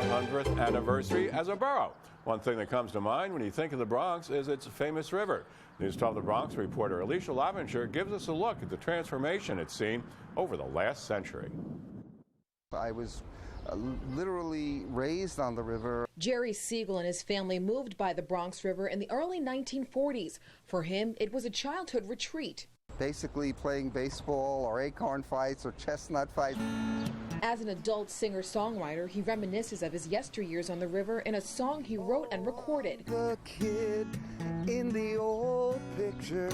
100th anniversary as a borough. One thing that comes to mind when you think of the Bronx is its famous river. News 12 The Bronx reporter Alicia Laventure gives us a look at the transformation it's seen over the last century. I was literally raised on the river. Gerry Segal and his family moved by the Bronx River in the early 1940s. For him, it was a childhood retreat. Basically playing baseball or acorn fights or chestnut fights. As an adult singer-songwriter, he reminisces of his yesteryears on the river in a song he wrote and recorded. The kid in the old picture,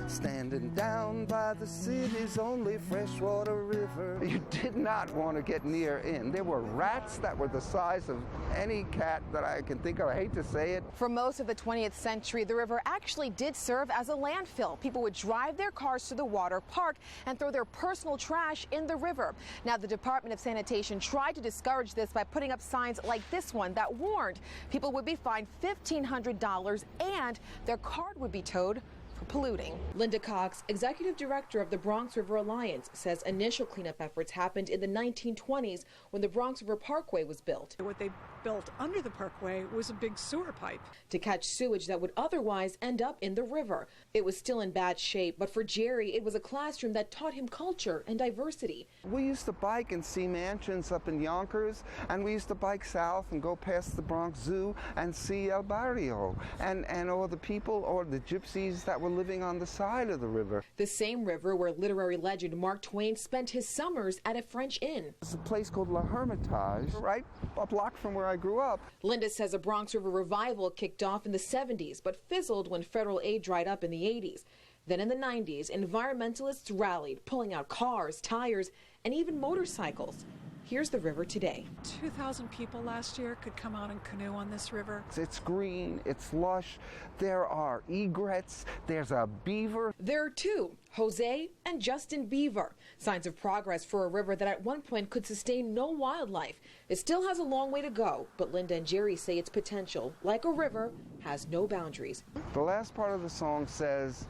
standing down by the city's only freshwater river. You did not want to get near in. There were rats that were the size of any cat that I can think of. I hate to say it. For most of the 20th century, the river actually did serve as a landfill. People would drive their cars to the water, park, and throw their personal trash in the river. Now, the Department of Sanitation tried to discourage this by putting up signs like this one that warned people would be fined $1,500 and their card would be towed for polluting. Linda Cox, executive director of the Bronx River Alliance, says initial cleanup efforts happened in the 1920s when the Bronx River Parkway was built. What they built under the parkway was a big sewer pipe to catch sewage that would otherwise end up in the river. It was still in bad shape, but for Gerry, it was a classroom that taught him culture and diversity. We used to bike and see mansions up in Yonkers, and we used to bike south and go past the Bronx Zoo and see El Barrio and all the people or the gypsies that were living on the side of the river. The same river where literary legend Mark Twain spent his summers at a French inn. There's a place called La Hermitage, right a block from where I grew up. Linda says a Bronx River revival kicked off in the 70s, but fizzled when federal aid dried up in the 80s. Then in the 90s, environmentalists rallied, pulling out cars, tires, and even motorcycles. Here's the river today. 2,000 people last year could come out and canoe on this river. It's green, it's lush, there are egrets, there's a beaver. There are two, Jose and Justin Beaver. Signs of progress for a river that at one point could sustain no wildlife. It still has a long way to go, but Linda and Gerry say its potential, like a river, has no boundaries. The last part of the song says,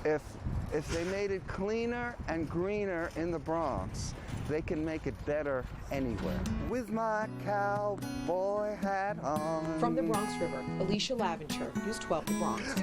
if they made it cleaner and greener in the Bronx, they can make it better anywhere. With my cowboy hat on. From the Bronx River, Alicia Laventure, News 12 The Bronx.